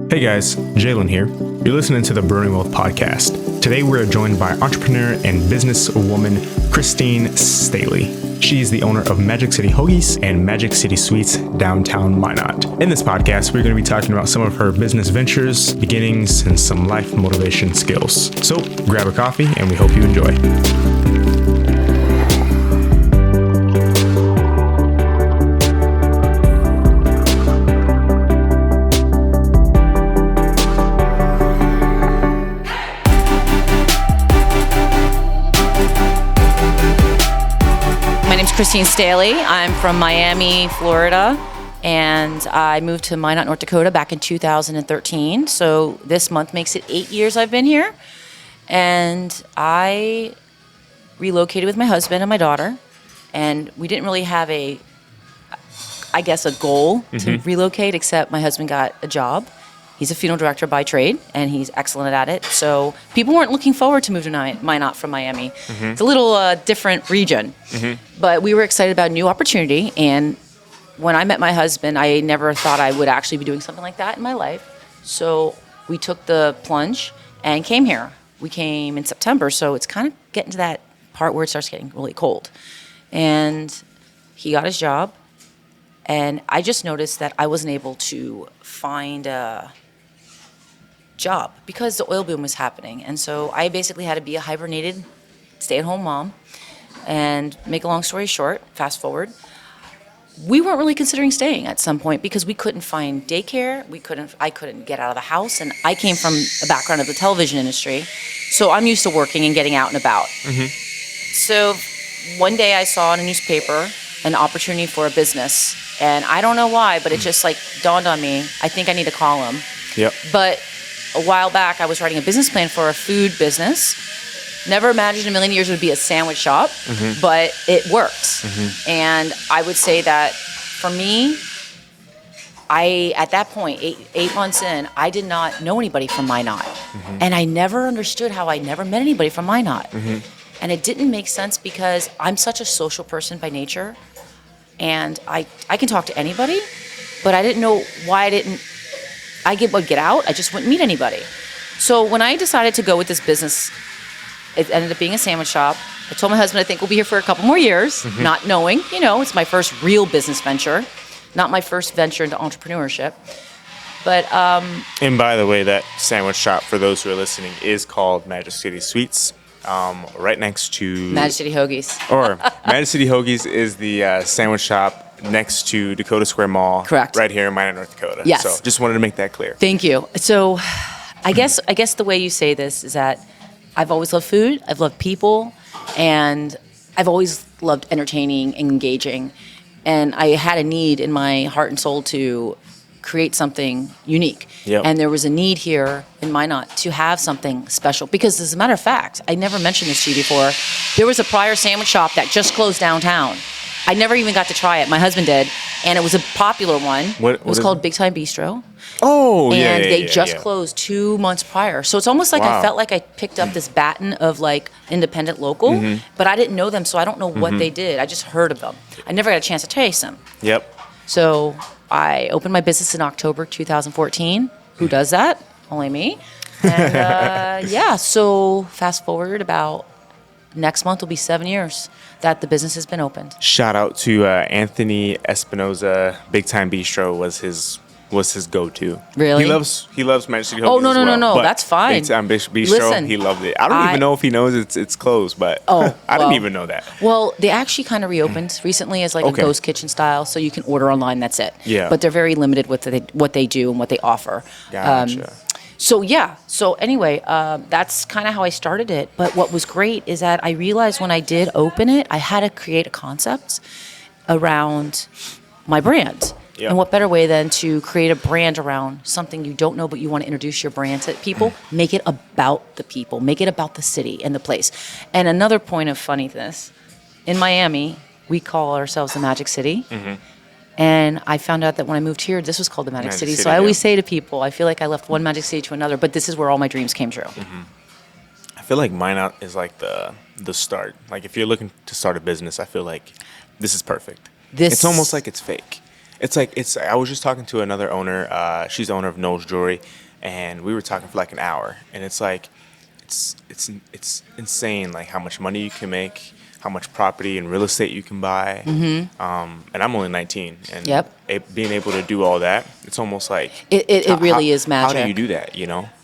Hey guys, Jalen here. You're listening to the Brewing podcast. Today we're joined by entrepreneur and businesswoman Christine Staley. She is the owner of Magic City Hoagies and Magic City Sweets downtown Minot. In this podcast, we're going to be talking about some of her business ventures, beginnings, and some life motivation skills. So grab a coffee and we hope you enjoy. Christine Staley. I'm from Miami, Florida, and I moved to Minot, North Dakota back in 2013. So this month makes it 8 years I've been here. And I relocated with my husband and my daughter, and we didn't really have a goal to relocate, except my husband got a job. He's a funeral director by trade, and he's excellent at it. So people weren't looking forward to move to Minot from Miami. It's a little different region. But we were excited about a new opportunity. And when I met my husband, I never thought I would actually be doing something like that in my life. So we took the plunge and came here. We came in September, so it's kind of getting to that part where it starts getting really cold. And he got his job. And I just noticed that I wasn't able to find a job because the oil boom was happening. And so I basically had to be a hibernated stay-at-home mom. And make a long story short, fast forward, we weren't really considering staying at some point because we couldn't find daycare. I couldn't get out of the house. And I came from a background of the television industry. So I'm used to working and getting out and about. So one day I saw in a newspaper an opportunity for a business. And I don't know why, but it just dawned on me. I think I need to call him. Yep. But a while back, I was writing a business plan for a food business. Never imagined in a million years it would be a sandwich shop, but it worked. And I would say that for me, at that point, eight months in, I did not know anybody from Minot. And I never understood how I never met anybody from Minot. And it didn't make sense because I'm such a social person by nature. And I can talk to anybody, but I didn't know why I would get out. I just wouldn't meet anybody. So when I decided to go with this business, it ended up being a sandwich shop. I told my husband I think we'll be here for a couple more years, not knowing, it's my first real business venture, not my first venture into entrepreneurship. But and by the way, that sandwich shop, for those who are listening, is called Magic City Sweets. Right next to Magic City Hoagies. Or Magic City Hoagies is the sandwich shop next to Dakota Square Mall. Correct. Right here in Minot, North Dakota. Yes. So just wanted to make that clear. Thank you. So I guess the way you say this is that I've always loved food, I've loved people, and I've always loved entertaining and engaging. And I had a need in my heart and soul to create something unique. Yep. And there was a need here in Minot to have something special. Because as a matter of fact, I never mentioned this to you before, there was a prior sandwich shop that just closed downtown. I never even got to try it. My husband did. And it was a popular one. It was called Big Time Bistro. Oh, yeah. And they just closed 2 months prior. So it's almost like I felt like I picked up this baton of independent local, but I didn't know them, so I don't know what they did. I just heard of them. I never got a chance to taste them. Yep. So I opened my business in October 2014. Who does that? Only me. And so fast forward about next month will be 7 years that the business has been opened. Shout out to Anthony Espinoza. Big Time Bistro was his go-to. Really? He loves Magic City Hoagies. Oh, no, as no, well, no. That's fine. Big Time Bistro, Listen, he loved it. I don't even know if he knows it's closed, but I didn't even know that. Well, they actually kind of reopened recently as a ghost kitchen style, so you can order online. That's it. Yeah. But they're very limited with what they do and what they offer. Gotcha. So anyway, that's kind of how I started it. But what was great is that I realized when I did open it, I had to create a concept around my brand. Yep. And what better way than to create a brand around something you don't know, but you want to introduce your brand to people? Make it about the people. Make it about the city and the place. And another point of funniness, in Miami, we call ourselves the Magic City. And I found out that when I moved here, this was called the Magic City. So I always say to people, I feel like I left one Magic City to another, but this is where all my dreams came true. I feel like Minot is like the start. Like if you're looking to start a business, I feel like this is perfect. It's almost like it's fake. I was just talking to another owner. She's the owner of Knowles Jewelry, and we were talking for like an hour. And it's like, it's insane, like how much money you can make, how much property and real estate you can buy. And I'm only 19, and Yep. being able to do all that, it's almost like It really is magic. How do you do that?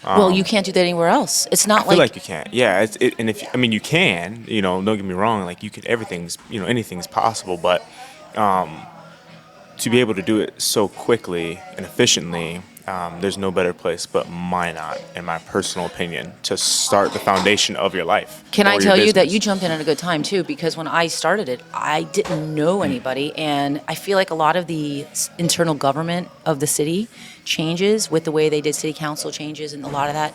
Well, you can't do that anywhere else. It's not I feel like you can't. Yeah, and if I mean you can, don't get me wrong. Like you can, everything's anything's possible, but to be able to do it so quickly and efficiently, there's no better place but Minot, in my personal opinion, to start the foundation of your life. Can I or your tell you that business. you jumped in at a good time too? Because when I started it, I didn't know anybody, and I feel like a lot of the internal government of the city changes with the way they did city council changes, and a lot of that,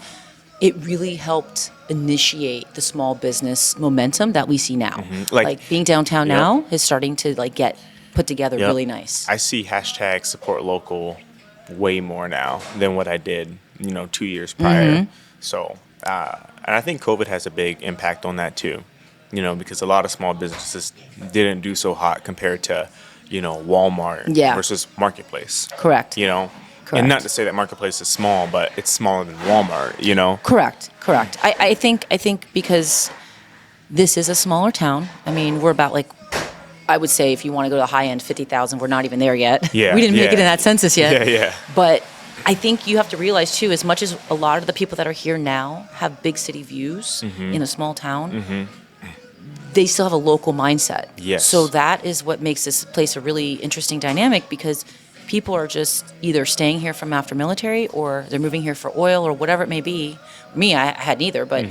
it really helped initiate the small business momentum that we see now. Like being downtown Yep. now is starting to like get put together Yep. really nice. I see hashtag support local way more now than what I did, 2 years prior. So, and I think COVID has a big impact on that too, because a lot of small businesses didn't do so hot compared to, Walmart Yeah. versus Marketplace. Correct. And not to say that Marketplace is small, but it's smaller than Walmart, Correct. I think because this is a smaller town. I mean, we're about like, I would say if you want to go to the high end, 50,000, we're not even there yet. Yeah, We didn't make it yeah. in that census yet. Yeah. But I think you have to realize too, as much as a lot of the people that are here now have big city views in a small town, they still have a local mindset. Yes. So that is what makes this place a really interesting dynamic, because people are just either staying here from after military, or they're moving here for oil, or whatever it may be. Me, I had neither, but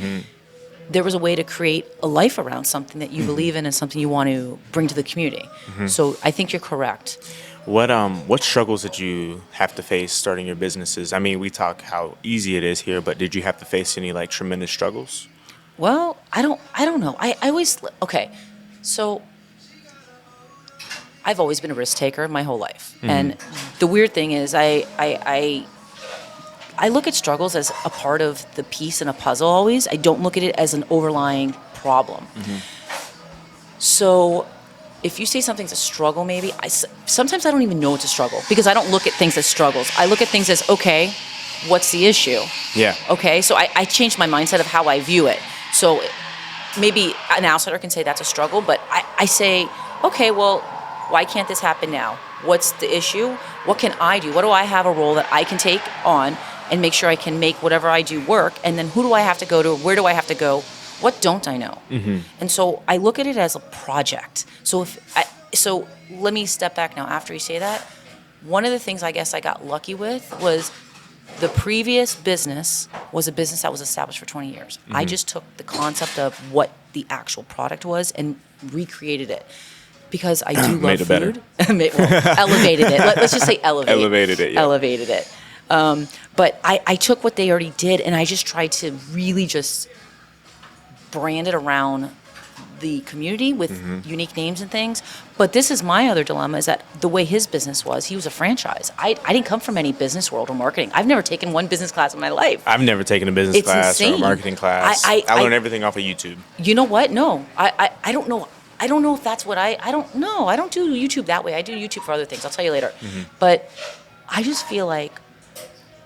there was a way to create a life around something that you believe in and something you want to bring to the community. So I think you're correct. What struggles did you have to face starting your businesses? I mean, we talk how easy it is here, but did you have to face any like tremendous struggles? Well, I don't know. I always, okay, so I've always been a risk taker my whole life. And the weird thing is I look at struggles as a part of the piece in a puzzle always. I don't look at it as an overlying problem. So if you say something's a struggle, maybe, sometimes I don't even know it's a struggle, because I don't look at things as struggles. I look at things as, okay, what's the issue? Yeah. Okay, so I changed my mindset of how I view it. So maybe an outsider can say that's a struggle, but I say, okay, well, why can't this happen now? What's the issue? What can I do? What do I have a role that I can take on and make sure I can make whatever I do work? And then who do I have to go to? Where do I have to go? What don't I know? And so I look at it as a project. So let me step back now. After you say that, one of the things I guess I got lucky with was the previous business was a business that was established for 20 years. I just took the concept of what the actual product was and recreated it. Because I do love Made it better. food. Elevated it. Let's just say elevate. Elevated it, yeah. Elevated it. But I took what they already did, and I just tried to really just brand it around the community with unique names and things. But this is my other dilemma, is that the way his business was, he was a franchise. I didn't come from any business world or marketing. I've never taken one business class in my life. I've never taken a business It's class or a insane. marketing class. I learned everything off of YouTube. You know what? No. I don't know. I don't know if that's what I don't know. I don't do YouTube that way. I do YouTube for other things. I'll tell you later. But I just feel like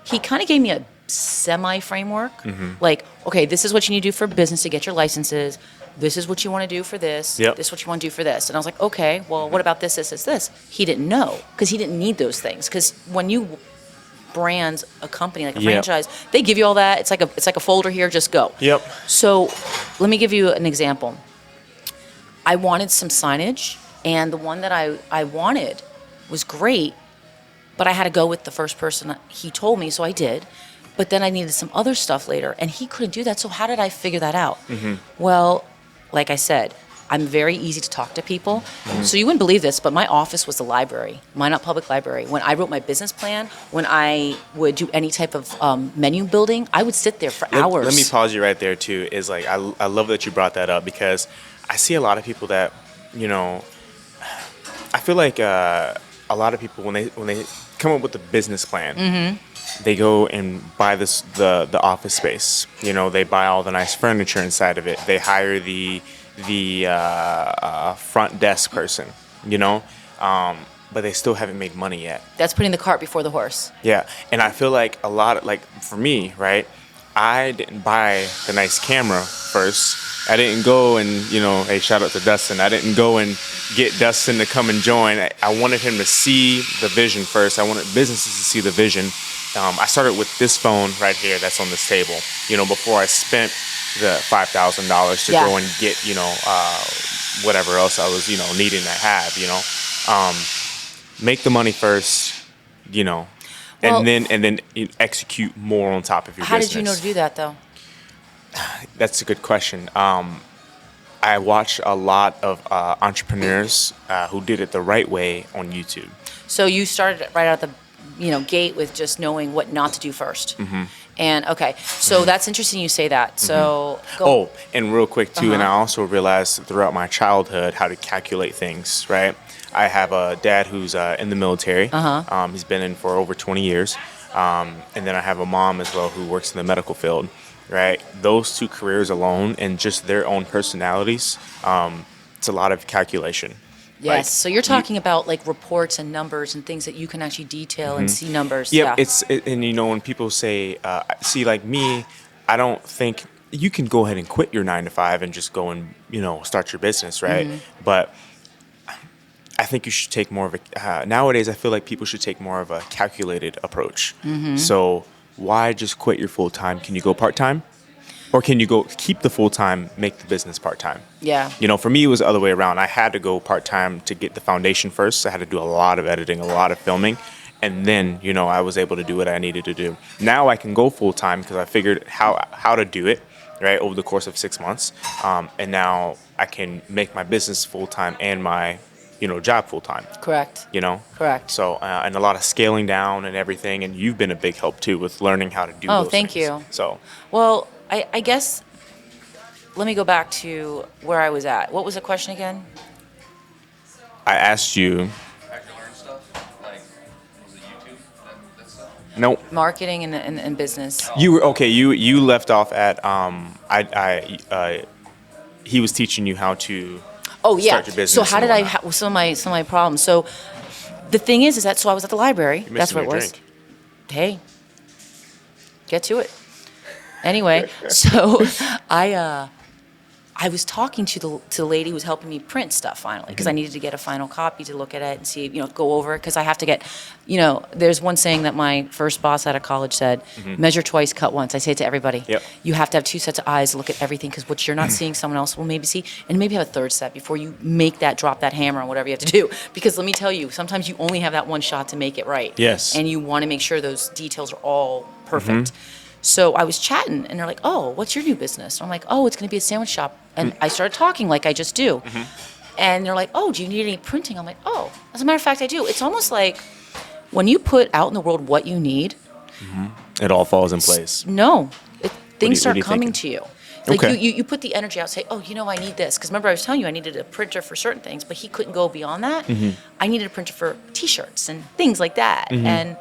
he kind of gave me a semi-framework. Like, okay, this is what you need to do for business to get your licenses. This is what you want to do for this. Yep. This is what you want to do for this. And I was like, okay, well, what about this, this, this, this? He didn't know, because he didn't need those things. Because when you brand a company like a Yep. franchise, they give you all that. It's like a folder here, just go. Yep. So let me give you an example. I wanted some signage, and the one that I wanted was great, but I had to go with the first person that he told me, so I did. But then I needed some other stuff later, and he couldn't do that, so how did I figure that out? Well, like I said, I'm very easy to talk to people. So you wouldn't believe this, but my office was the library, Minot Public Library. When I wrote my business plan, when I would do any type of menu building, I would sit there for hours. Let me pause you right there too. Is like I love that you brought that up, because I see a lot of people that, I feel like a lot of people when they come up with a business plan, they go and buy the office space. They buy all the nice furniture inside of it. They hire the front desk person. but they still haven't made money yet. That's putting the cart before the horse. Yeah, and I feel like a lot of, like, for me, right, I didn't buy the nice camera first. I didn't go and, hey, shout out to Dustin. I didn't go and get Dustin to come and join. I wanted him to see the vision first. I wanted businesses to see the vision. I started with this phone right here that's on this table, before I spent the $5,000 to go and get, whatever else I was, needing to have, make the money first, and then execute more on top of your business. How did you know to do that, though? That's a good question. I watched a lot of entrepreneurs who did it the right way on YouTube. So you started right out the gate with just knowing what not to do first. Mm-hmm. And okay, so that's interesting you say that. So go. And real quick too, and I also realized throughout my childhood how to calculate things, right? I have a dad who's in the military. He's been in for over 20 years. And then I have a mom as well who works in the medical field, right? Those two careers alone and just their own personalities, it's a lot of calculation. Yes. Like, so you're talking about like reports and numbers and things that you can actually detail and see numbers. Yeah. And when people say, see, like me, I don't think you can go ahead and quit your 9 to 5 and just go and, start your business, right? But I think you should take more of a, nowadays I feel like people should take more of a calculated approach. So why just quit your full time? Can you go part time? Or can you go keep the full time, make the business part time? Yeah. For me, it was the other way around. I had to go part time to get the foundation first. I had to do a lot of editing, a lot of filming. And then, I was able to do what I needed to do. Now I can go full time because I figured how to do it, right, over the course of 6 months. And now I can make my business full time and my, job full time. Correct. Correct. So, and a lot of scaling down and everything. And you've been a big help too with learning how to do those thank things. you. So, well, I guess, let me go back to where I was at. What was the question again? I asked you. Nope. Marketing and business. You were okay. You left off at he was teaching you how to. Oh yeah. Start your business. So how did I? Some of my problems. So the thing is that I was at the library. That's what it was. Drink. Hey, get to it. Anyway, so I was talking to the lady who was helping me print stuff finally because I needed to get a final copy to look at it and see, go over it because I have to get, there's one saying that my first boss out of college said, measure twice, cut once. I say it to everybody. Yep. You have to have 2 sets of eyes to look at everything because what you're not seeing, someone else will maybe see, and maybe have a third set before you drop that hammer on whatever you have to do. Because let me tell you, sometimes you only have that one shot to make it right. Yes. And you want to make sure those details are all perfect. So I was chatting, and they're like, oh, what's your new business? And I'm like, oh, it's going to be a sandwich shop. And I started talking like I just do. And they're like, oh, do you need any printing? I'm like, oh, as a matter of fact, I do. It's almost like when you put out in the world what you need. It all falls in place. No. Things start coming thinking? to you. Like Okay. you put the energy out, say, oh, I need this. Because remember I was telling you I needed a printer for certain things, but he couldn't go beyond that. I needed a printer for T-shirts and things like that. And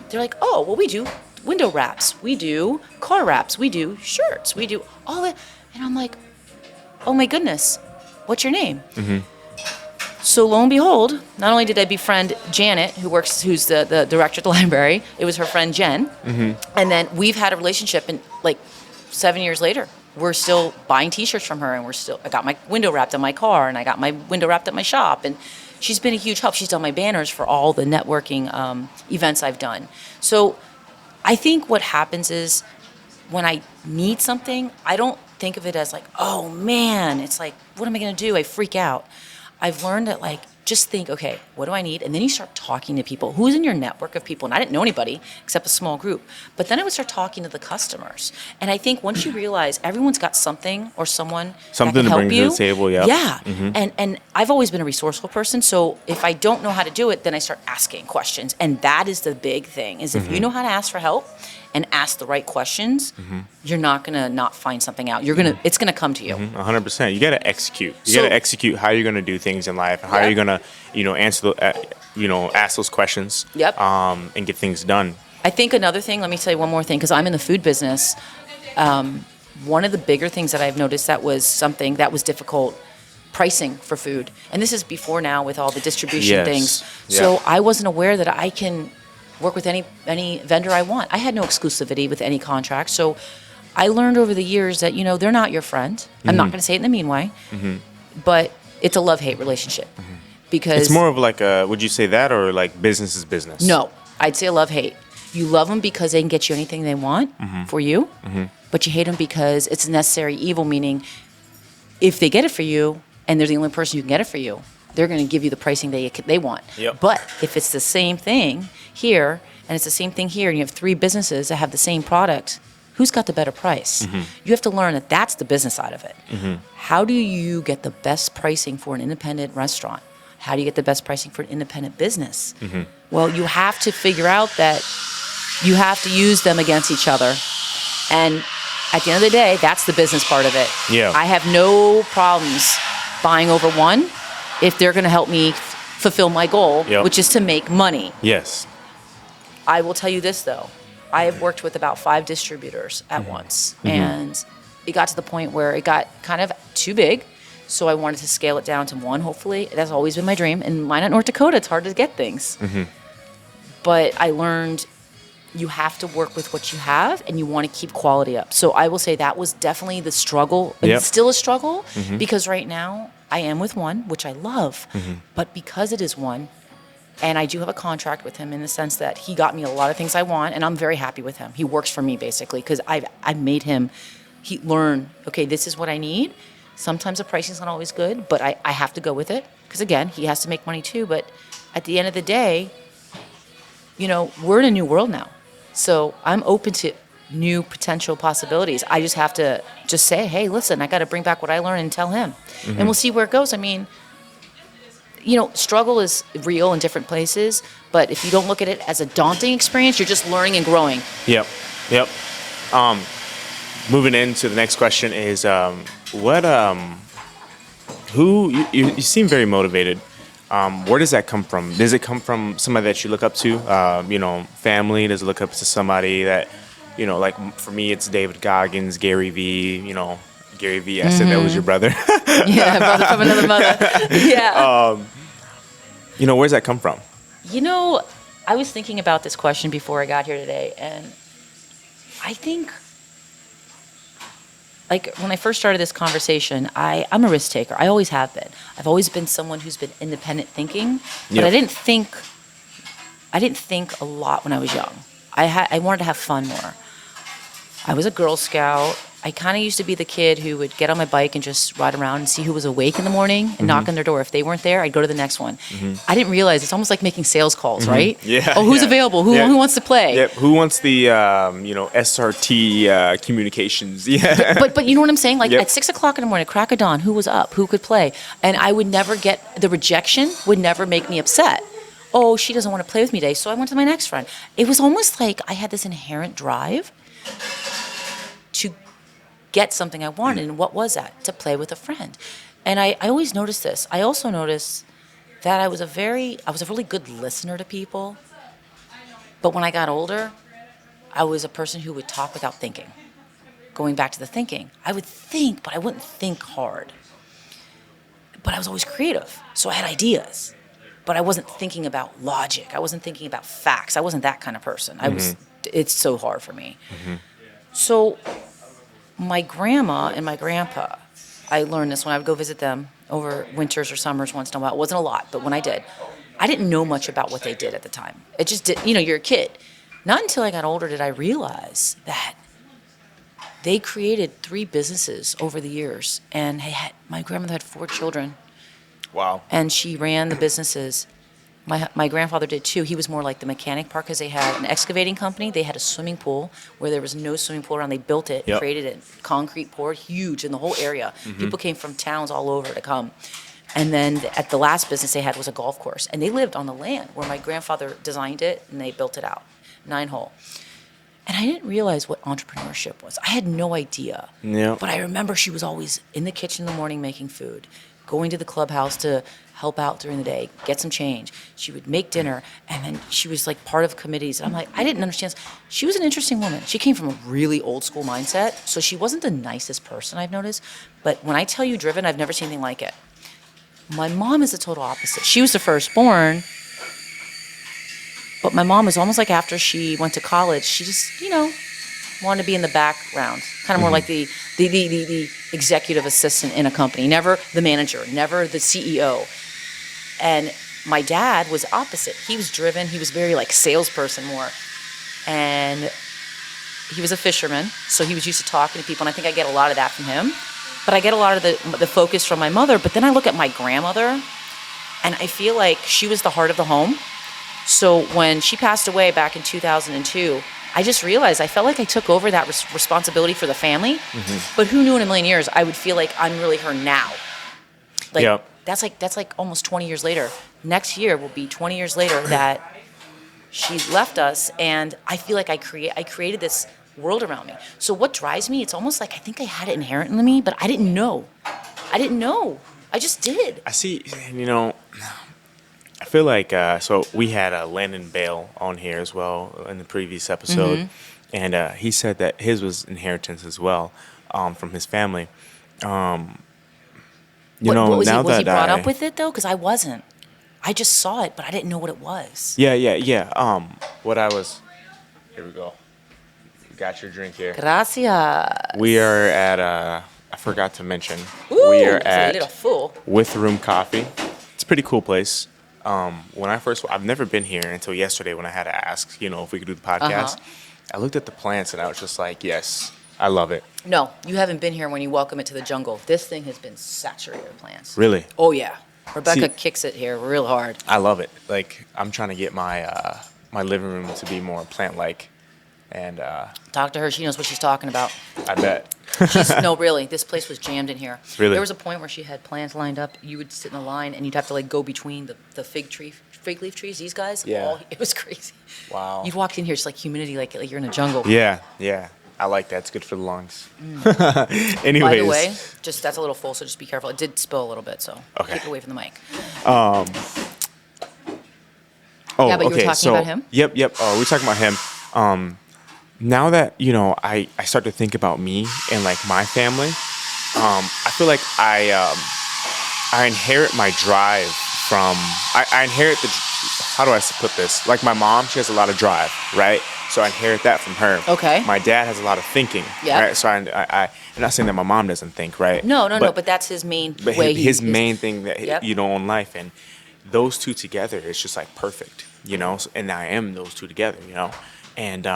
they're like, oh, well, we do window wraps, we do car wraps, we do shirts, we do all that. And I'm like, oh my goodness, what's your name? So lo and behold, not only did I befriend Janet, who's the director at the library, it was her friend Jen. And then we've had a relationship, and like 7 years later, we're still buying T-shirts from her, and I got my window wrapped in my car, and I got my window wrapped at my shop, and she's been a huge help. She's done my banners for all the networking events I've done. So I think what happens is when I need something, I don't think of it as like, oh man, it's like, what am I going to do? I freak out. I've learned that like, just think, okay, what do I need? And then you start talking to people. Who's in your network of people? And I didn't know anybody except a small group. But then I would start talking to the customers. And I think once you realize everyone's got something or someone that can to help bring you, to the table, yeah. Yeah. And I've always been a resourceful person. So if I don't know how to do it, then I start asking questions. And that is the big thing, is if you know how to ask for help and ask the right questions, you're not going to not find something out. It's going to come to you. 100%. You got to execute. You got to execute how you're going to do things in life, and how you're going to, answer ask those questions. Yep. And get things done. I think another thing, let me tell you one more thing, because I'm in the food business. One of the bigger things that I've noticed that was something that was difficult pricing for food. And this is before now with all the distribution things. Yeah. So I wasn't aware that I can work with any vendor I want. I had no exclusivity with any contract. So I learned over the years that, they're not your friend. I'm not going to say it in a mean way, but it's a love-hate relationship. Because It's more of like would you say that, or like business is business? No, I'd say love-hate. You love them because they can get you anything they want for you, but you hate them because it's a necessary evil, meaning if they get it for you and they're the only person who can get it for you, they're going to give you the pricing they want. Yep. But if it's the same thing here and it's the same thing here and you have three businesses that have the same product, who's got the better price? You have to learn that that's the business side of it. How do you get the best pricing for an independent restaurant? How do you get the best pricing for an independent business? Well, you have to figure out that you have to use them against each other. And at the end of the day, that's the business part of it. Yeah. I have no problems buying over one if they're going to help me fulfill my goal, which is to make money. Yes. I will tell you this, though. I have worked with about 5 distributors at once. And it got to the point where it got kind of too big. So I wanted to scale it down to one, hopefully. That's always been my dream. And mine at North Dakota, it's hard to get things. But I learned you have to work with what you have and you want to keep quality up. So I will say that was definitely the struggle. It's still a struggle because right now I am with one, which I love. But because it is one, and I do have a contract with him in the sense that he got me a lot of things I want, and I'm very happy with him. He works for me basically because I made him learn, okay, this is what I need. Sometimes the pricing's not always good, but I have to go with it because, again, he has to make money too. But at the end of the day, we're in a new world now. So I'm open to new potential possibilities. I just have to just say, hey, listen, I got to bring back what I learned and tell him. And we'll see where it goes. I mean, struggle is real in different places, but if you don't look at it as a daunting experience, you're just learning and growing. Yep. Moving into the next question is, you seem very motivated. Where does that come from? Does it come from somebody that you look up to? Family? Does it look up to somebody that, like for me, it's David Goggins, Gary Vee, Gary Vee. I said that was your brother. Yeah, brother from another mother. Yeah. Where's that come from? I was thinking about this question before I got here today, and I think, like, when I first started this conversation, I'm a risk taker. I always have been. I've always been someone who's been independent thinking, but I didn't think a lot when I was young. I wanted to have fun more. I was a Girl Scout. I kind of used to be the kid who would get on my bike and just ride around and see who was awake in the morning and knock on their door. If they weren't there, I'd go to the next one. I didn't realize it's almost like making sales calls, right? Yeah. Oh, who's available? Who wants to play? Yep. Who wants the SRT communications? Yeah. But you know what I'm saying? Like at 6 o'clock in the morning, crack of dawn, who was up? Who could play? And I would never get the rejection. Would never make me upset. Oh, she doesn't want to play with me today, so I went to my next friend. It was almost like I had this inherent drive to get something I wanted. And what was that? To play with a friend. And I always noticed this. I also noticed that I was a really good listener to people. But when I got older, I was a person who would talk without thinking. Going back to the thinking, I would think, but I wouldn't think hard. But I was always creative, so I had ideas. But I wasn't thinking about logic. I wasn't thinking about facts. I wasn't that kind of person. It's so hard for me. So my grandma and my grandpa, I learned this when I would go visit them over winters or summers once in a while. It wasn't a lot, but when I did, I didn't know much about what they did at the time. It just did, you're a kid. Not until I got older did I realize that they created 3 businesses over the years, and my grandmother had 4 children. Wow. And she ran the businesses. My grandfather did too. He was more like the mechanic part because they had an excavating company. They had a swimming pool where there was no swimming pool around. They built it, created it, concrete poured, huge in the whole area. People came from towns all over to come. And then at the last business they had was a golf course. And they lived on the land where my grandfather designed it and they built it out, 9-hole. And I didn't realize what entrepreneurship was. I had no idea. Yeah. But I remember she was always in the kitchen in the morning making food, going to the clubhouse to help out during the day, get some change. She would make dinner, and then she was like part of committees. And I'm like, I didn't understand. She was an interesting woman. She came from a really old school mindset, so she wasn't the nicest person, I've noticed. But when I tell you driven, I've never seen anything like it. My mom is the total opposite. She was the firstborn, but my mom was almost like after she went to college, she just, wanted to be in the background, kind of more like the executive assistant in a company, never the manager, never the CEO. And my dad was opposite. He was driven. He was very like salesperson more. And he was a fisherman, so he was used to talking to people. And I think I get a lot of that from him. But I get a lot of the focus from my mother. But then I look at my grandmother, and I feel like she was the heart of the home. So when she passed away back in 2002, I just realized I felt like I took over that responsibility for the family. But who knew in a million years I would feel like I'm really her now. Like, Yep. That's like almost 20 years later. Next year will be 20 years later that she left us, and I feel like I created this world around me. So what drives me? It's almost like I think I had it inherent in me, but I didn't know. I just did. I see. I feel like so we had Landon Bale on here as well in the previous episode, and he said that his was inheritance as well from his family. Was he brought that up with it though? Because I wasn't. I just saw it, but I didn't know what it was. Yeah. What I was. Here we go. Got your drink here. Gracias. We are at I forgot to mention. Ooh, we are so you at did a full. With Room Coffee. It's a pretty cool place. I've never been here until yesterday when I had to ask, if we could do the podcast. I looked at the plants and I was just like, yes, I love it. No, you haven't been here when you welcome it to the jungle. This thing has been saturated with plants. Really? Oh yeah. Rebecca See, kicks it here real hard. I love it. Like, I'm trying to get my my living room to be more plant-like. And Talk to her. She knows what she's talking about. I bet. No, really. This place was jammed in here. Really? There was a point where she had plants lined up. You would sit in a line, and you'd have to like go between the fig leaf trees. These guys. Yeah. It was crazy. Wow. You'd walk in here, it's like humidity, like you're in a jungle. Yeah. I like that. It's good for the lungs. Anyways. By the way, that's a little full, so just be careful. It did spill a little bit, so Okay. keep it away from the mic. Oh, Yeah, but you were okay. talking about him? Yep. We're talking about him. Now that, I start to think about me and like my family, I feel like I inherit my drive from, I inherit how do I put this? Like my mom, she has a lot of drive, right? So I inherit that from her. Okay. My dad has a lot of thinking, Yeah. right? So I'm not saying that my mom doesn't think, right? No, but that's his main But way. his main thing that, Yep. in life, and those two together, it's just like perfect, and I am those two together, and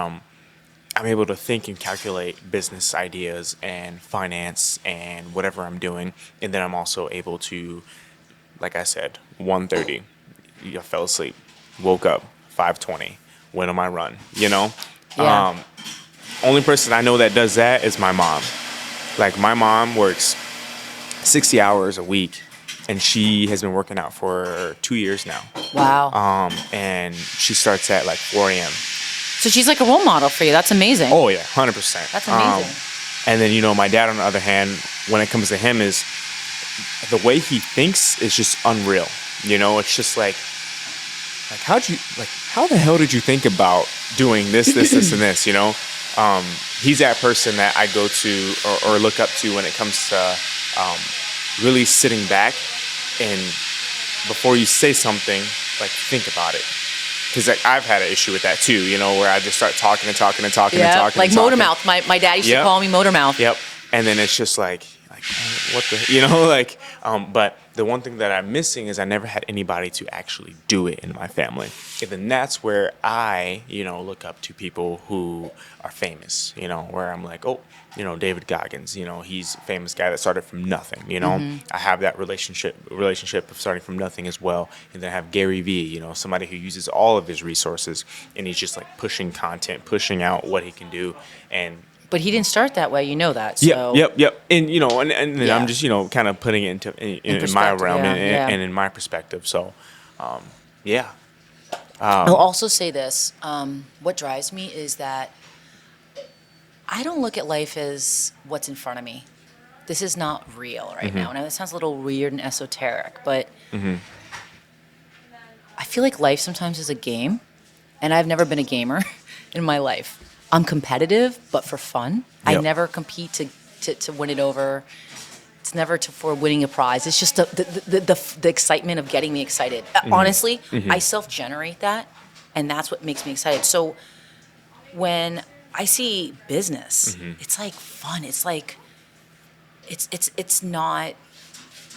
I'm able to think and calculate business ideas and finance and whatever I'm doing. And then I'm also able to, like I said, 1:30, I fell asleep, woke up, 5:20, went on my run, Yeah. Only person I know that does that is my mom. Like my mom works 60 hours a week, and she has been working out for 2 years now. Wow. And she starts at like 4 a.m. So she's like a role model for you. That's amazing. Oh yeah, 100%. That's amazing. And then my dad on the other hand, when it comes to him, is the way he thinks is just unreal. It's just like how the hell did you think about doing this, and this? He's that person that I go to or look up to when it comes to really sitting back and before you say something, like think about it. Because I've had an issue with that too, where I just start talking and talking. Like motor mouth. My dad used to call me motor mouth. Yep. And then it's just like what the, but the one thing that I'm missing is I never had anybody to actually do it in my family. And then that's where I, look up to people who are famous, where I'm like, oh, David Goggins, he's a famous guy that started from nothing, I have that relationship of starting from nothing as well. And then I have Gary Vee, somebody who uses all of his resources and he's just like pushing content, pushing out what he can do. But he didn't start that way, that. So. Yep. And and I'm just kind of putting it in my realm and in my perspective. So, yeah. I'll also say this: what drives me is that I don't look at life as what's in front of me. This is not real right now. And it sounds a little weird and esoteric, but I feel like life sometimes is a game, and I've never been a gamer in my life. I'm competitive, but for fun. I Yep. never compete to win it over. It's never for winning a prize. It's just the excitement of getting me excited. Honestly, I self-generate that, and that's what makes me excited. So when I see business, it's like fun. It's like it's not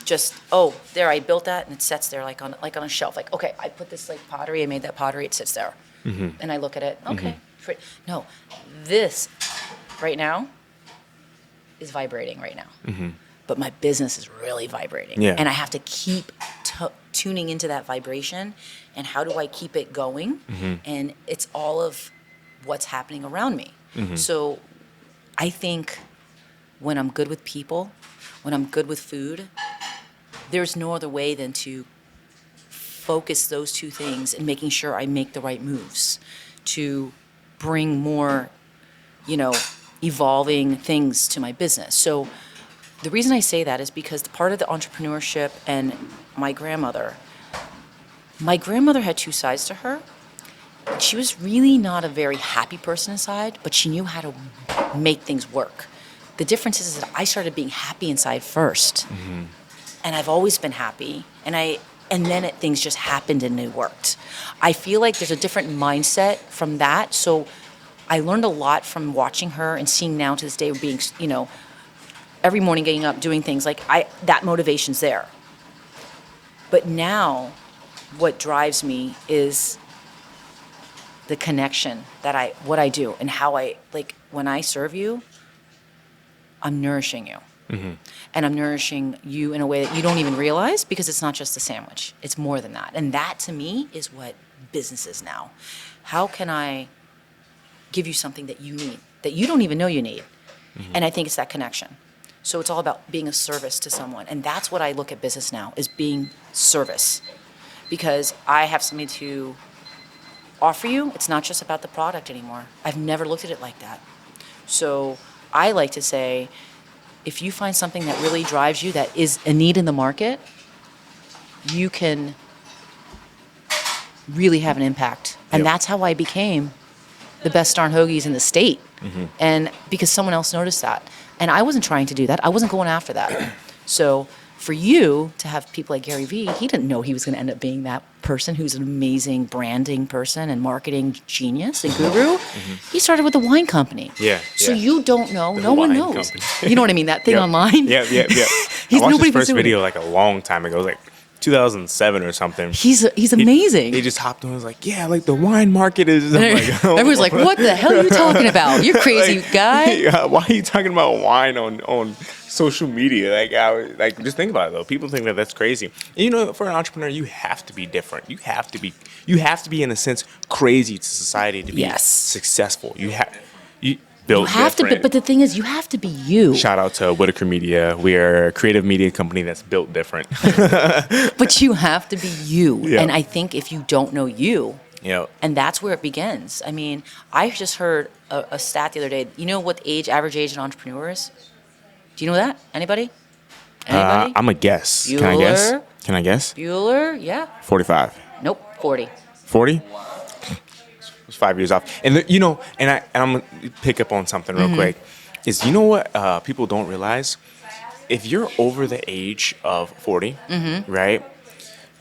just, oh, there, I built that and it sits there like on a shelf. Like, okay, I put this like pottery, I made that pottery, it sits there, and I look at it. Okay, no, this right now is vibrating right now. But my business is really vibrating. Yeah. And I have to keep tuning into that vibration. And how do I keep it going? And it's all of what's happening around me. So I think when I'm good with people, when I'm good with food, there's no other way than to focus those two things and making sure I make the right moves to bring more, evolving things to my business. So the reason I say that is because the part of the entrepreneurship and my grandmother had two sides to her. She was really not a very happy person inside, but she knew how to make things work. The difference is that I started being happy inside first. And I've always been happy, and then things just happened and it worked. I feel like there's a different mindset from that. So I learned a lot from watching her and seeing now to this day being, every morning getting up, doing things like that motivation's there. But now what drives me is the connection that what I do and how when I serve you, I'm nourishing you. And I'm nourishing you in a way that you don't even realize, because it's not just a sandwich. It's more than that. And that to me is what business is now. How can I give you something that you need, that you don't even know you need? And I think it's that connection. So it's all about being a service to someone. And that's what I look at business now, is being service. Because I have something to offer you. It's not just about the product anymore. I've never looked at it like that. So I like to say, if you find something that really drives you, that is a need in the market, you can really have an impact. And that's how I became the best darn hoagies in the state. And because someone else noticed that. And I wasn't trying to do that. I wasn't going after that. So for you to have people like Gary Vee, he didn't know he was going to end up being that person who's an amazing branding person and marketing genius and guru. He started with a wine company. So you don't know. No one knows. You know what I mean? That thing online. I watched his first video like a long time ago, like 2007 or something. He's amazing. He just hopped on and was like, yeah, like the wine market is. I'm like, oh. Everyone's like, what the hell are you talking about? You're crazy, guy. Why are you talking about wine on social media? Like just think about it though. People think that that's crazy. And, for an entrepreneur, you have to be different. You have to be in a sense crazy to society to be successful. You have to, but the thing is, you have to be you. Shout out to Whitaker Media. We are a creative media company that's built different. But you have to be you. Yeah. And I think if you don't know you, and that's where it begins. I mean, I just heard a stat the other day. You know what the average age of an entrepreneur is? Do you know that? Anybody? I'm a guess. Bueller. Can I guess? Bueller, yeah. 45. Nope, 40. 40? Was 5 years off. And and I'm gonna pick up on something real quick. Is what people don't realize? If you're over the age of 40, right?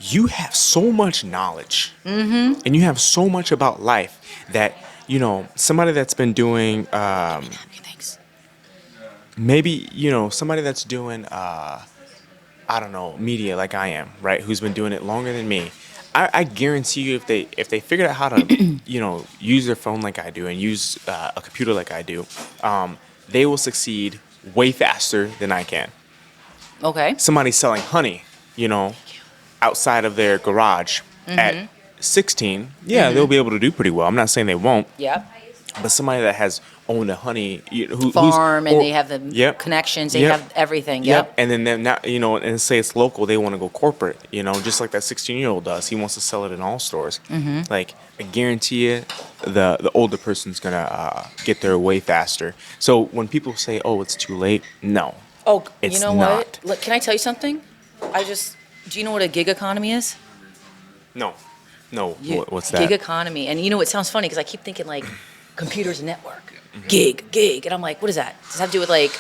You have so much knowledge, and you have so much about life that somebody that's been doing maybe somebody that's doing I don't know, media like I am, right? Who's been doing it longer than me. I guarantee you, if they figured out how to, use their phone like I do and use a computer like I do, they will succeed way faster than I can. Okay. Somebody selling honey, outside of their garage at 16, they'll be able to do pretty well. I'm not saying they won't. Yep. But somebody that has owned a honey farm and they have the connections, they have everything. Yep. And then they're not, and say it's local, they want to go corporate, just like that 16-year-old does. He wants to sell it in all stores. Like, I guarantee you, the older person's gonna get there way faster. So when people say, "Oh, it's too late," no. Oh, it's you know not. what? Look, can I tell you something? Do you know what a gig economy is? No. What's that? Gig economy, and it sounds funny because I keep thinking like computers and network, gig, and I'm like, what is that? Does that have to do with like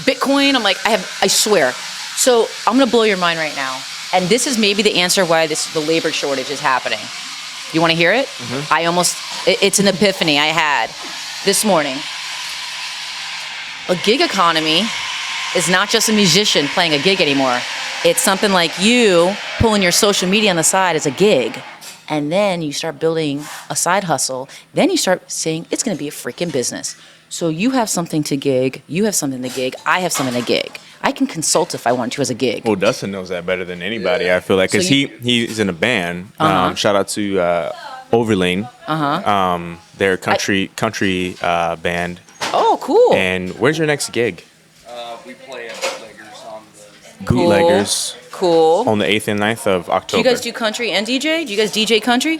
Bitcoin. I'm like, I swear. So I'm going to blow your mind right now. And this is maybe the answer why the labor shortage is happening. You want to hear it? It's an epiphany I had this morning. A gig economy is not just a musician playing a gig anymore. It's something like you pulling your social media on the side as a gig. And then you start building a side hustle. Then you start saying it's going to be a freaking business. So you have something to gig. You have something to gig. I have something to gig. I can consult if I want to as a gig. Well, Dustin knows that better than anybody, I feel like, because he's in a band. Shout out to Overlane, their country band. Oh, cool. And where's your next gig? We play at Bootleggers on the... Bootleggers. Cool. On the 8th and 9th of October. Do you guys do country and DJ? Do you guys DJ country?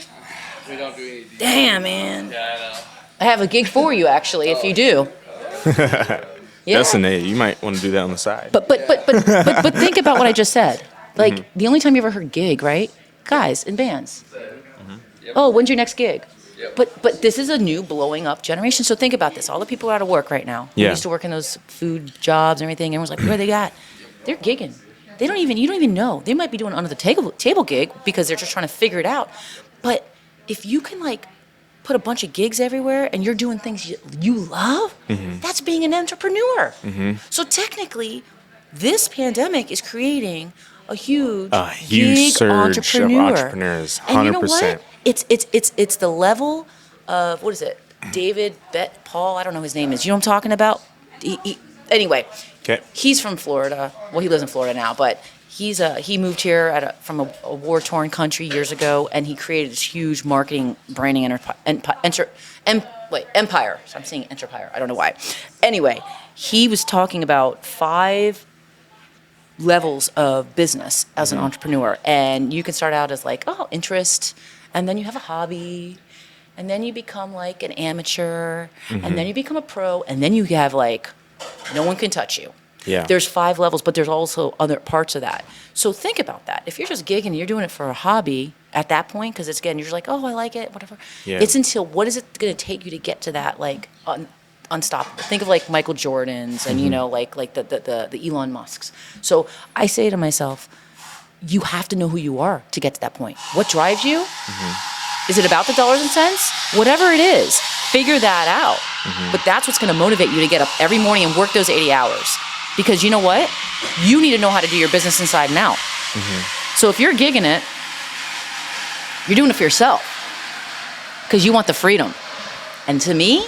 We don't do any DJ. Damn, man. Yeah, I know. I have a gig for you, actually, if you do. Yeah. Dustin, you might want to do that on the side. But think about what I just said. Like, the only time you ever heard gig, right? Guys in bands. Yep. Oh, when's your next gig? Yep. But this is a new blowing up generation. So think about this. All the people are out of work right now. We Yeah. used to work in those food jobs and everything. Everyone's like, where they got? They're gigging. You don't even know. They might be doing under the table gig because they're just trying to figure it out. But if you can like put a bunch of gigs everywhere and you're doing things you love, that's being an entrepreneur. So technically, this pandemic is creating a huge gig surge entrepreneur. of entrepreneurs, 100%. And you know what? It's the level of, what is it? David Paul, I don't know his name is. You know what I'm talking about? Anyway, Okay. he's from Florida. Well, he lives in Florida now, but he moved here from a war-torn country years ago, and he created this huge marketing branding empire. So I'm saying empire. I don't know why. Anyway, he was talking about 5 levels of business as an entrepreneur, and you can start out as like, interest, and then you have a hobby, and then you become like an amateur, and then you become a pro, and then you have like, no one can touch you. Yeah. There's 5 levels, but there's also other parts of that. So think about that. If you're just gigging and you're doing it for a hobby at that point, because it's, again, you're just like, oh, I like it, whatever. Yeah. It's until, what is it going to take you to get to that, like, unstoppable? Think of like Michael Jordan's and, you know, like the Elon Musks. So I say to myself, you have to know who you are to get to that point. What drives you? Is it about the dollars and cents? Whatever it is, figure that out. But that's what's going to motivate you to get up every morning and work those 80 hours. Because you know what? You need to know how to do your business inside and out. So if you're gigging it, you're doing it for yourself. Because you want the freedom. And to me,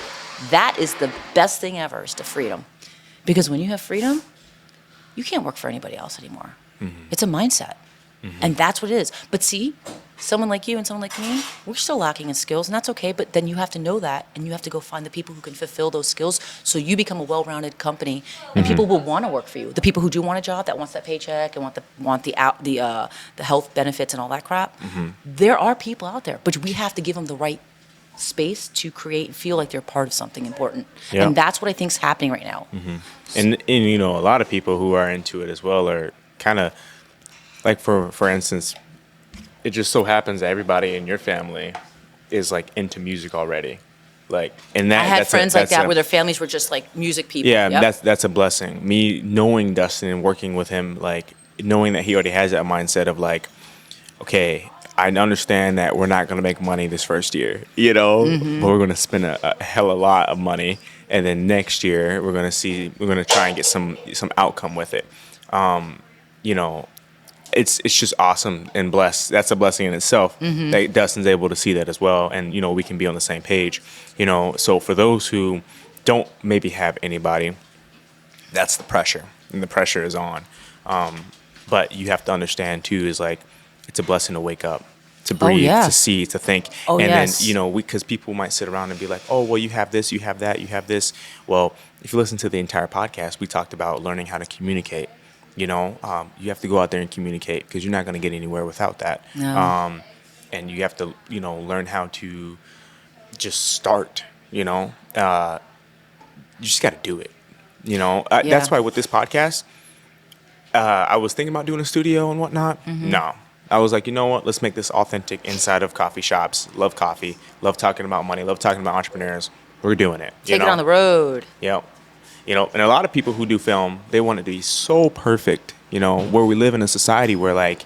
that is the best thing ever, is the freedom. Because when you have freedom, you can't work for anybody else anymore. It's a mindset. And that's what it is. But see, someone like you and someone like me, we're still lacking in skills, and that's okay, but then you have to know that, and you have to go find the people who can fulfill those skills, so you become a well-rounded company, and people will want to work for you. The people who do want a job, that wants that paycheck, and want the health benefits and all that crap, there are people out there, but we have to give them the right space to create and feel like they're part of something important. Yeah. And that's what I think is happening right now. And you know, a lot of people who are into it as well are kind of like, for instance, it just so happens that everybody in your family is like into music already. Like, and that I had friends like that where their families were just like music people. Yeah, Yep. that's a blessing. Me knowing Dustin and working with him, like knowing that he already has that mindset of like, okay, I understand that we're not going to make money this first year, you know, but we're going to spend a hell of a lot of money, and then next year we're going to try and get some outcome with it. You know, it's just awesome and blessed. That's a blessing in itself that Dustin's able to see that as well, and you know, we can be on the same page. You know, so for those who don't maybe have anybody, that's the pressure, and the pressure is on. But you have to understand too, is like, it's a blessing to wake up, to breathe, to see, to think. Then, you know, because people might sit around and be like, oh, well, you have this, you have that, you have this. Well, if you listen to the entire podcast, we talked about learning how to communicate. You know, you have to go out there and communicate, because you're not going to get anywhere without that. No. And you have to, you know, learn how to just start, you know. You just got to do it, you know. That's why with this podcast, I was thinking about doing a studio and whatnot. No. I was like, you know what? Let's make this authentic inside of coffee shops. Love coffee. Love talking about money. Love talking about entrepreneurs. We're doing it. Take it on the road. Yep. You know, and a lot of people who do film, they want it to be so perfect. You know, where we live in a society where like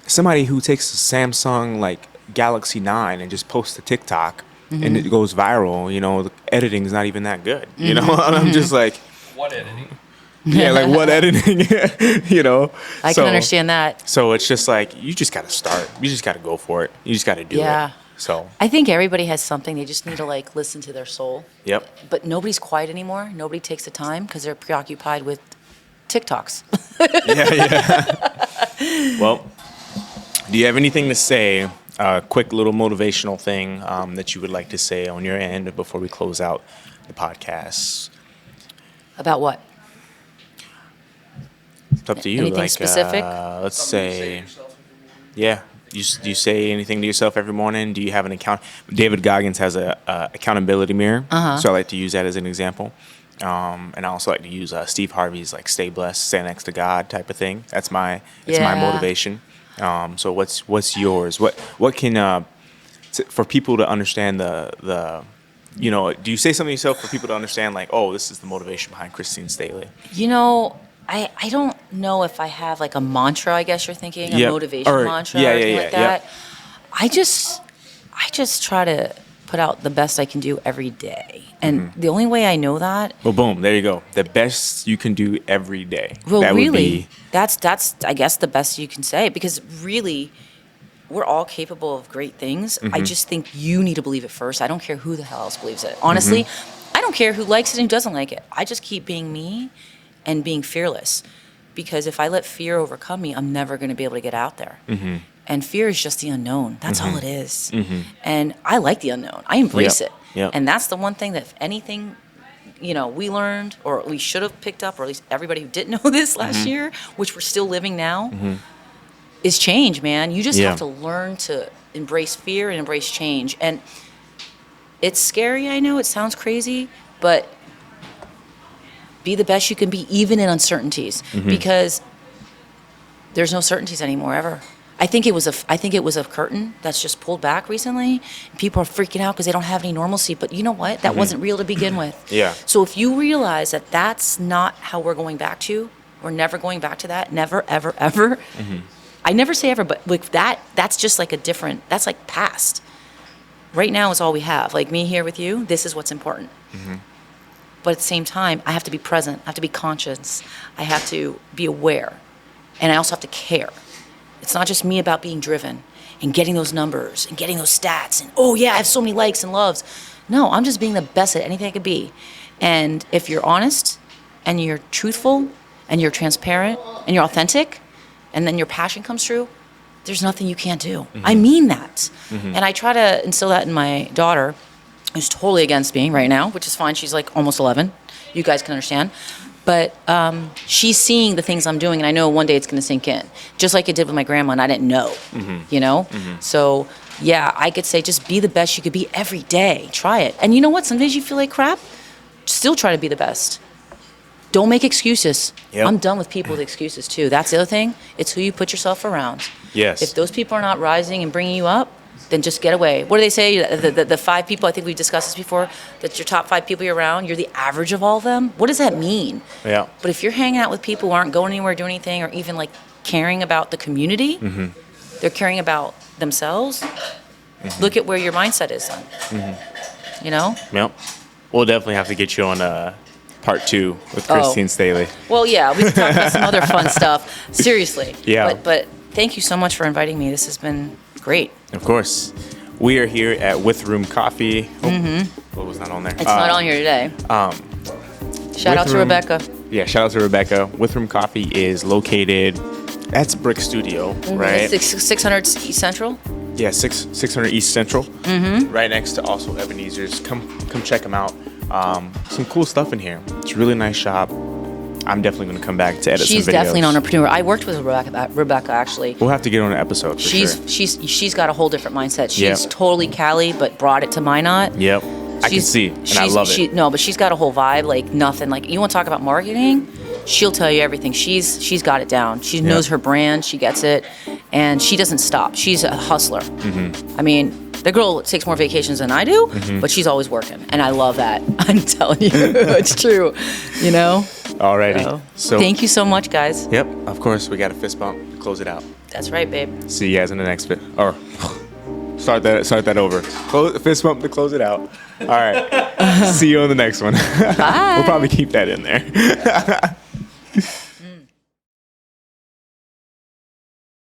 somebody who takes a Samsung like Galaxy 9 and just posts to TikTok and it goes viral, you know, the editing is not even that good. You know, and I'm just like, What editing? yeah, like what editing, you know? I can understand that. So it's just like, you just got to start. You just got to go for it. You just got to do Yeah. it. So, I think everybody has something. They just need to like listen to their soul. yep. But nobody's quiet anymore. Nobody takes the time because they're preoccupied with TikToks. Yeah. Well, do you have anything to say, a quick little motivational thing that you would like to say on your end before we close out the podcast? About what? It's up to you. Anything like, specific? Let's Something to say, yourself. yeah. Do you say anything to yourself every morning? Do you have an account? David Goggins has a accountability mirror, so I like to use that as an example. And I also like to use Steve Harvey's like "Stay blessed, stay next to God" type of thing. That's my Yeah. motivation. So what's yours? What can for people to understand the you know? Do you say something to yourself for people to understand like, oh, this is the motivation behind Christine Staley? You know, I don't know if I have like a mantra, I guess you're thinking, a Yep. motivation Or- mantra yeah, or yeah, anything yeah, like yep. that. I just try to put out the best I can do every day. And the only way I know that, Well, boom, there you go. The best you can do every day. well, That would really, be- that's I guess the best you can say, because really, we're all capable of great things. I just think you need to believe it first. I don't care who the hell else believes it. Honestly, I don't care who likes it and who doesn't like it. I just keep being me and being fearless, because if I let fear overcome me, I'm never going to be able to get out there. And fear is just the unknown. That's all it is. And I like the unknown. I embrace Yep. it. Yep. And that's the one thing that if anything, you know, we learned, or we should have picked up, or at least everybody who didn't know this last year, which we're still living now, is change, man. You just Yeah. have to learn to embrace fear and embrace change. And it's scary, I know, it sounds crazy, but be the best you can be, even in uncertainties, because there's no certainties anymore ever. I think it was a curtain that's just pulled back recently. People are freaking out because they don't have any normalcy. But you know what? That wasn't real to begin with. Yeah. So if you realize that that's not how we're going back to, we're never going back to that. Never, ever, ever. I never say ever, but like that's just like that's like past. Right now is all we have. Like me here with you, this is what's important. But at the same time, I have to be present. I have to be conscious. I have to be aware. And I also have to care. It's not just me about being driven and getting those numbers and getting those stats and, oh yeah, I have so many likes and loves. No, I'm just being the best at anything I could be. And if you're honest and you're truthful and you're transparent and you're authentic and then your passion comes through, there's nothing you can't do. I mean that. And I try to instill that in my daughter, who's totally against me right now, which is fine. She's like almost 11. You guys can understand. But she's seeing the things I'm doing, and I know one day it's going to sink in, just like it did with my grandma, and I didn't know, you know? So, yeah, I could say just be the best you could be every day. Try it. And you know what? Some days you feel like crap. Still try to be the best. Don't make excuses. Yep. I'm done with people with excuses, too. That's the other thing. It's who you put yourself around. Yes. If those people are not rising and bringing you up, then just get away. What do they say? The 5 people, I think we've discussed this before, that your top 5 people you're around, you're the average of all of them. What does that mean? Yeah. But if you're hanging out with people who aren't going anywhere, doing anything, or even like caring about the community, they're caring about themselves, look at where your mindset is then. You know? Yep. We'll definitely have to get you on part 2 with Christine Staley. Well, yeah, we can talk about some other fun stuff. Seriously. Yeah. But thank you so much for inviting me. This has been great. Of course. We are here at With Room Coffee. Oh, what was not on there? It's not on here today. Shout out to Room- Rebecca. Yeah, shout out to Rebecca. With Room Coffee is located, that's Brick Studio, right? 600 East Central. Yeah, 600 East Central. Right next to also Ebenezer's. Come check them out. Some cool stuff in here. It's a really nice shop. I'm definitely going to come back to edit She's some videos. definitely an entrepreneur. I worked with Rebecca actually. We'll have to get on an episode for sure. She's got a whole different mindset. She's Yep. totally Cali, but brought it to Minot. Yep. I can see, and I love it. No, but she's got a whole vibe like nothing. Like you want to talk about marketing, she'll tell you everything. She's got it down. She knows her brand. She gets it, and she doesn't stop. She's a hustler. I mean, The girl takes more vacations than I do, but she's always working, and I love that. I'm telling you, it's true. You know. Alrighty. So thank you so much, guys. Yep. Of course, we got a fist bump to close it out. That's right, babe. See you guys in the next bit. Or start that over. Fist bump to close it out. All right. See you on the next one. Bye. We'll probably keep that in there.